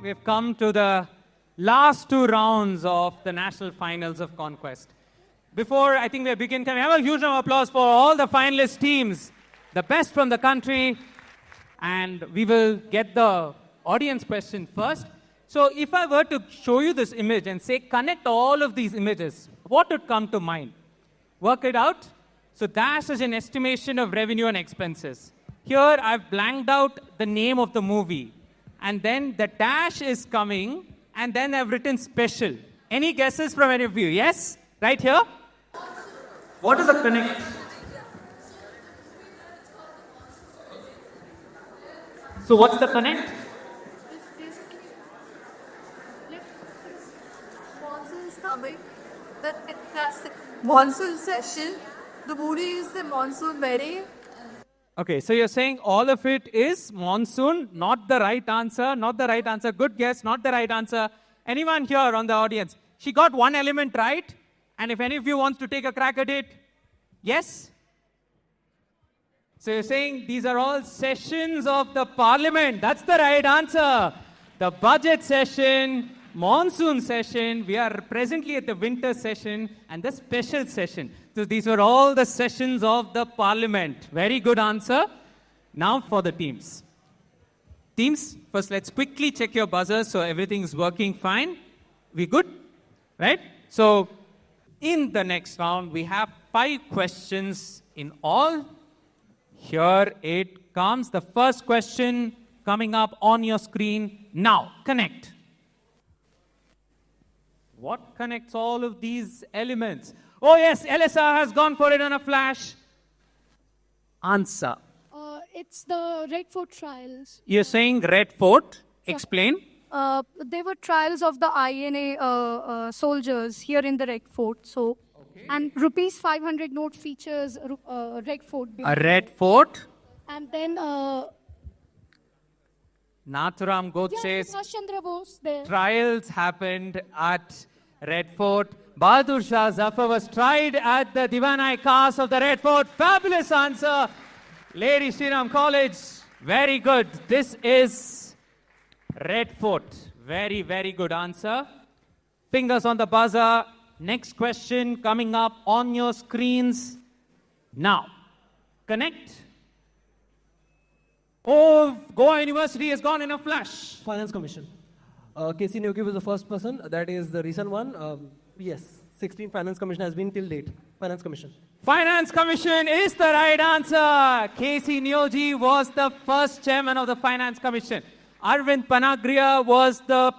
we've come to the last two rounds of the national finals of ConQuest. Before I think we begin, can we have a huge round of applause for all the finalist teams, the best from the country, and we will get the audience question first. So if I were to show you this image and say connect all of these images, what would come to mind? Work it out. So dash is an estimation of revenue and expenses. Here I've blanked out the name of the movie. And then the dash is coming, and then I've written special. Any guesses from any of you? Yes? Right here? What is the connect? So what's the connect? Monsoon's coming. That's the monsoon session. The movie is the monsoon wedding. Okay, so you're saying all of it is monsoon, not the right answer, not the right answer. Good guess, not the right answer. Anyone here on the audience? She got one element right, and if any of you wants to take a crack at it, yes? So you're saying these are all sessions of the parliament. That's the right answer. The budget session, monsoon session, we are presently at the winter session, and the special session. So these were all the sessions of the parliament. Very good answer. Now for the teams. Teams, first let's quickly check your buzzers so everything's working fine. We good? Right? So in the next round, we have 5 questions in all. Here it comes. The first question coming up on your screen now. Connect. What connects all of these elements? Oh yes, LSR has gone for it on a flash. Answer. It's the Red Fort trials. You're saying Red Fort. Explain. They were trials of the INA soldiers here in the Red Fort. So, okay. And rupees 500 note features Red Fort. A Red Fort. And then Nathuram Ghosh says Subhash Chandra Bose there. Trials happened at Red Fort. Bahadur Shah Zafar was tried at the Divanai Khas of the Red Fort. Fabulous answer. Lady Sriram College. Very good. This is Red Fort. Very, very good answer. Fingers on the buzzer. Next question coming up on your screens now. Connect. Oh, Goa University has gone in a flash. Finance Commission. KC Nyogi was the first person. That is the recent one. Yes, 16 Finance Commission has been till date. Finance Commission. Finance Commission is the right answer. KC Nyogi was the first chairman of the Finance Commission. Arvind Panagria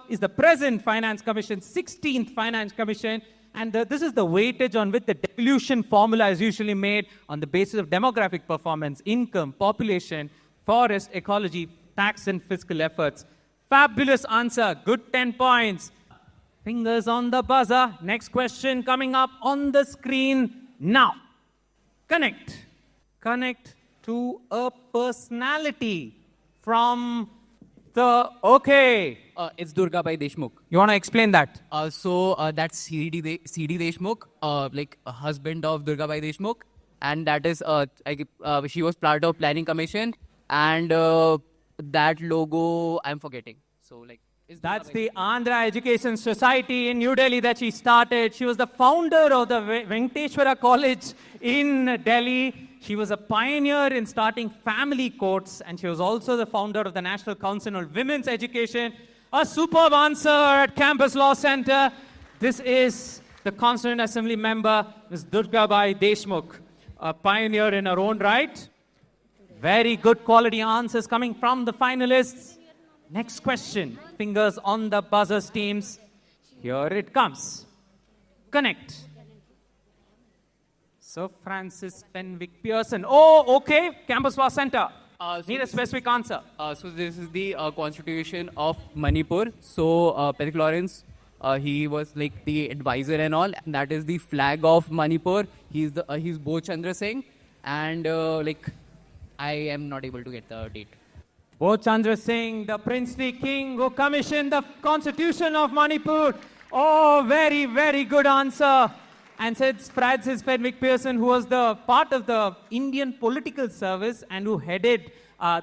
is the present Finance Commission, 16th Finance Commission. And this is the weightage on which the devolution formula is usually made on the basis of demographic performance, income, population, forest, ecology, tax and fiscal efforts. Fabulous answer. Good 10 points. Fingers on the buzzer. Next question coming up on the screen now. Connect. Connect to a personality from the... Okay. It's Durgabai Deshmukh. You want to explain that? That's CD Deshmukh, like a husband of Durgabai Deshmukh. And that is, she was part of Planning Commission. And that logo, I'm forgetting. So, like, that's the Andhra Education Society in New Delhi that she started. She was the founder of the Venkateshwara College in Delhi. She was a pioneer in starting family courts, and she was also the founder of the National Council on Women's Education. A superb answer at Campus Law Center. This is the Constituent Assembly member, Ms. Durgabai Deshmukh, a pioneer in her own right. Very good quality answers coming from the finalists. Next question. Fingers on the buzzers, teams. Here it comes. Connect. Sir Francis Fenwick Pearson. Oh, okay. Campus Law Center. Need a specific answer. So this is the constitution of Manipur. So Patrick Lawrence, he was like the advisor and all. And that is the flag of Manipur. He's Bo Chandra Singh. And I am not able to get the date. Bo Chandra Singh, the princely king who commissioned the constitution of Manipur. Oh, very, very good answer. And said Francis Fenwick Pearson, who was the part of the Indian political service and who headed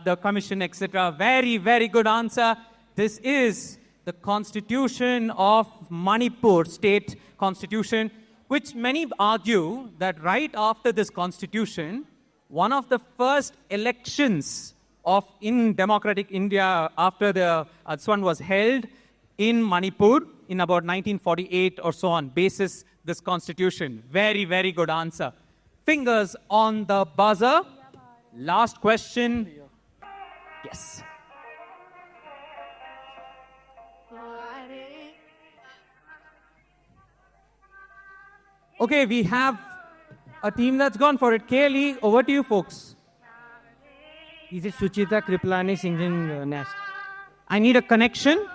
the commission, etc. Very, very good answer. This is the constitution of Manipur, state constitution, which many argue that right after this constitution, one of the first elections in democratic India after this one was held in Manipur in about 1948 or so on, basis this constitution. Very, very good answer. Fingers on the buzzer. Last question. Yes. Okay, we have a team that's gone for it. Kaylee, over to you folks. Is it Suchita Kriplani singing Nest? I need a connection.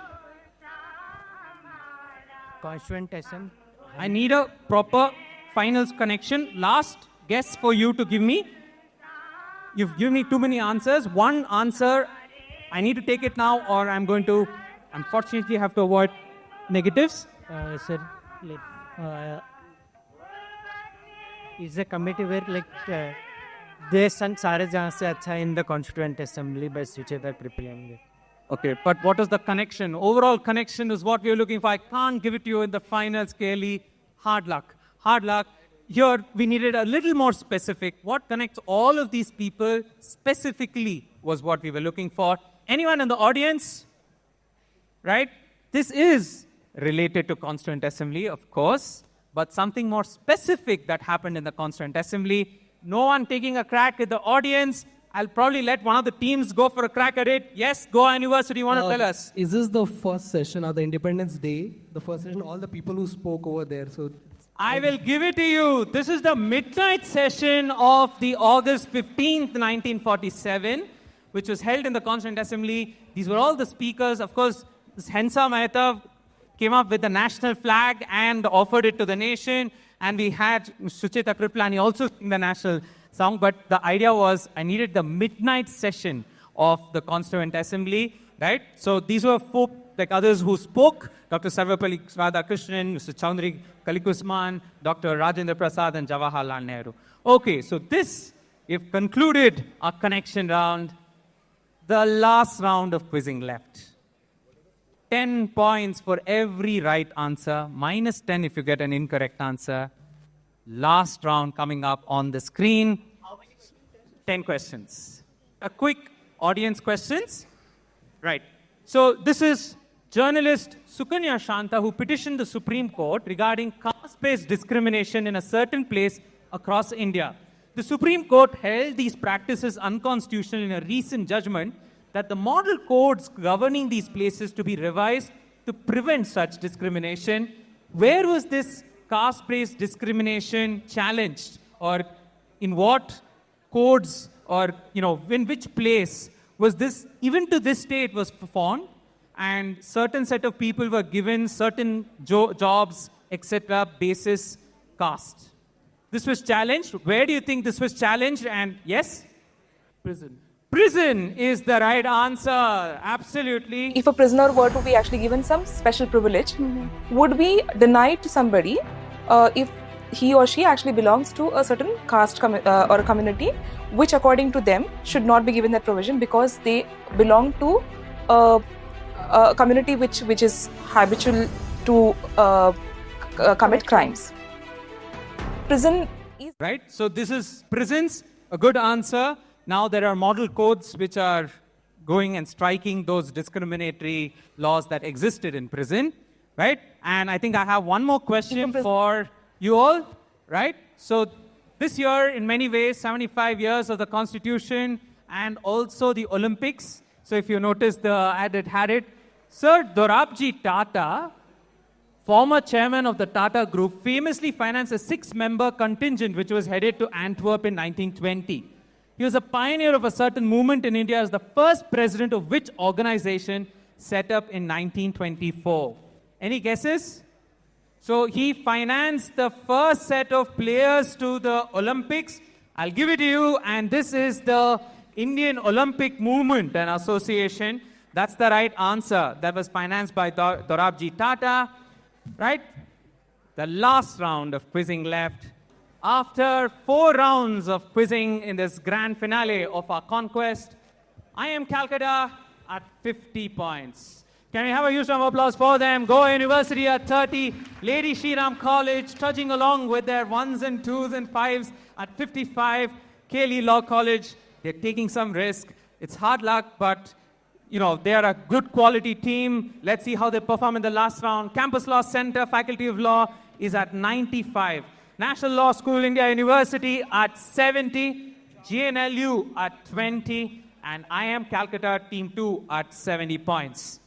Constituent SM? I need a proper finals connection. Last guess for you to give me. You've given me too many answers. One answer, I need to take it now or I'm going to, unfortunately, have to avoid negatives. Sir, is a committee where they sent सारे जहाँ से अच्छा in the Constituent Assembly by Suchita Kriplani. Okay, but what is the connection? Overall connection is what we're looking for. I can't give it to you in the finals, Kaylee. Hard luck. Hard luck. Here, we needed a little more specific. What connects all of these people specifically was what we were looking for. Anyone in the audience? Right? This is related to Constituent Assembly, of course, but something more specific that happened in the Constituent Assembly. No one taking a crack at the audience. I'll probably let one of the teams go for a crack at it. Yes, Goa University, you want to tell us? Is this the first session of the Independence Day? The first session, all the people who spoke over there. So I will give it to you. This is the midnight session of the August 15th, 1947, which was held in the Constituent Assembly. These were all the speakers. Of course, this Hensa Mehta came up with the national flag and offered it to the nation. And we had Suchita Kriplani also sing the national song. But the idea was I needed the midnight session of the Constituent Assembly, right? So these were four, like others who spoke, Dr. Sarvapalli Radhakrishnan, Mr. Chaudhary Kalikusman, Dr. Rajendra Prasad, and Jawaharlal Nehru. Okay, so this, we've concluded our connection round. The last round of quizzing left. 10 points for every right answer, minus 10 if you get an incorrect answer. Last round coming up on the screen. 10 questions. A quick audience questions. Right. So this is journalist Sukanya Shanta who petitioned the Supreme Court regarding caste-based discrimination in a certain place across India. The Supreme Court held these practices unconstitutional in a recent judgment that the model codes governing these places to be revised to prevent such discrimination. Where was this caste-based discrimination challenged? Or in what codes or, in which place was this, even to this day it was performed and certain set of people were given certain jobs, etc., basis caste. This was challenged. Where do you think this was challenged? And yes? prison. Prison is the right answer. Absolutely. If a prisoner were to be actually given some special privilege, would be denied to somebody if he or she actually belongs to a certain caste or a community, which according to them should not be given that provision because they belong to a community which is habitual to commit crimes. Prison is... Right? So this is prisons. A good answer. Now there are model codes which are going and striking those discriminatory laws that existed in prison, right? And I think I have one more question for you all, right? So this year, in many ways, 75 years of the Constitution and also the Olympics. So if you notice the ad, it had it. Sir Dorabji Tata, former chairman of the Tata Group, famously financed a 6-member contingent which was headed to Antwerp in 1920. He was a pioneer of a certain movement in India as the first president of which organization set up in 1924. Any guesses? So he financed the first set of players to the Olympics. I'll give it to you, and this is the Indian Olympic Movement and Association. That's the right answer. That was financed by Dorabji Tata, right? The last round of quizzing left. After 4 rounds of quizzing in this grand finale of our ConQuest, I am Calcutta at 50 points. Can we have a huge round of applause for them? Goa University at 30. Lady Shriram College trudging along with their 1s and 2s and 5s at 55. Kelly Law College, they're taking some risk. It's hard luck, but they are a good quality team. Let's see how they perform in the last round. Campus Law Center, Faculty of Law is at 95. National Law School, India University at 70. GNLU at 20. And IIM Calcutta Team 2 at 70 points.